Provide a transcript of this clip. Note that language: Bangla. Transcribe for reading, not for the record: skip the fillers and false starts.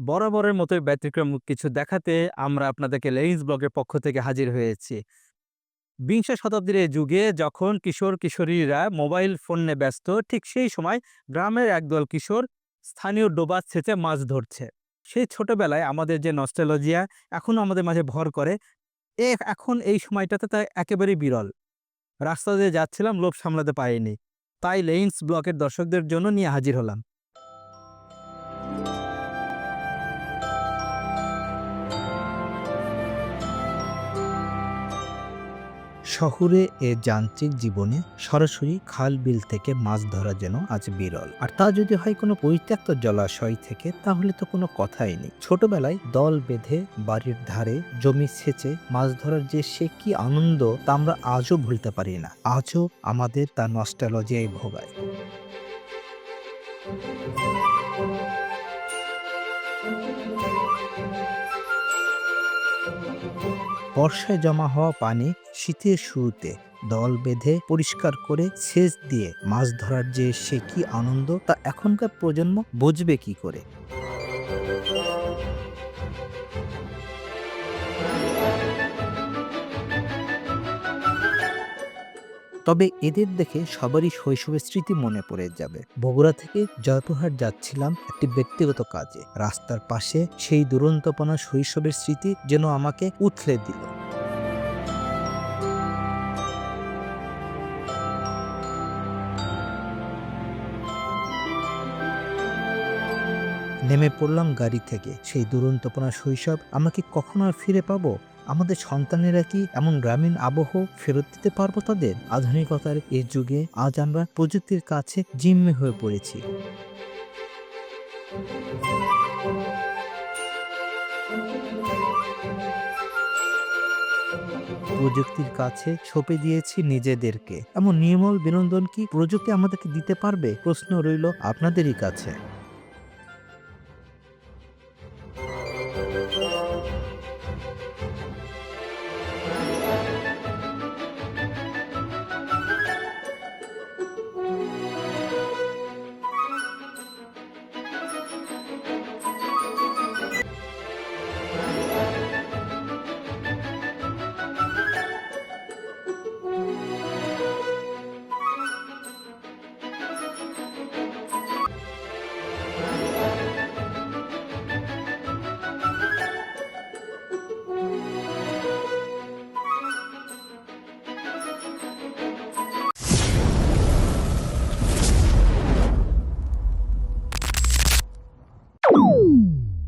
বরাবরের মতোই ব্যতিক্রম কিছু দেখাতে আমরা আপনাদেরকে লেন্স ব্লগের পক্ষ থেকে হাজির হয়েছি। বিংশ শতাব্দীর এই যুগে যখন কিশোর-কিশোরীরা মোবাইল ফোন নিয়ে ব্যস্ত, ঠিক সেই সময় গ্রামের একদল কিশোর স্থানীয় ডোবা সেচে মাছ ধরছে। সেই ছোটবেলায় আমাদের যে নস্টালজিয়া এখনো আমাদের মাঝে ভর করে, এখন এই সময়টাতে তা একেবারেই বিরল। রাস্তা দিয়ে যাচ্ছিলাম, লোভ সামলাতে পারিনি। তাই লেন্স ব্লগের দর্শকদের জন্য নিয়ে হাজির হলাম। শহুরে এ যান্ত্রিক জীবনে সরাসরি খাল বিল থেকে মাছ ধরা যেন আজ বিরল। আর তা যদি হয় কোনো পরিত্যক্ত জলাশয় থেকে, তাহলে তো কোনো কথাই নেই। ছোটবেলায় দল বেঁধে বাড়ির ধারে জমি সেচে মাছ ধরার যে সে কি আনন্দ, তা আমরা আজও ভুলতে পারি না। আজও আমাদের তা নস্টালজিয়ায় ভোগায়। বর্ষায় জমা হওয়া পানি শীতের শুরুতে দল বেঁধে পরিষ্কার করে সেচ দিয়ে মাছ ধরার যে সে কি আনন্দ, তা এখনকার প্রজন্ম বুঝবে কি করে? তবে এদের দেখে সবারই শৈশবের স্মৃতি মনে পড়ে যাবে। বগুড়া থেকে জয়পুরহাট যাচ্ছিলাম একটি ব্যক্তিগত কাজে। রাস্তার পাশে সেই দুরন্তপনা শৈশবের স্মৃতি যেন আমাকে উথলে দিল। নেমে পড়লাম গাড়ি থেকে। সেই দুরন্তপনা শৈশব আমরা কি কখনো আর ফিরে পাবো? আমাদের সন্তানেরা কি এমন গ্রামীণ আবহ ফেরত দিতে পারবো তাদের? আধুনিকতার এই যুগে আজ আমরা প্রযুক্তির কাছে জিম্মি হয়ে পড়েছি। প্রযুক্তির কাছে সঁপে দিয়েছি নিজেদেরকে। এমন নির্মল বিনোদন কি প্রযুক্তি আমাদেরকে দিতে পারবে? প্রশ্ন রইল আপনাদেরই কাছে।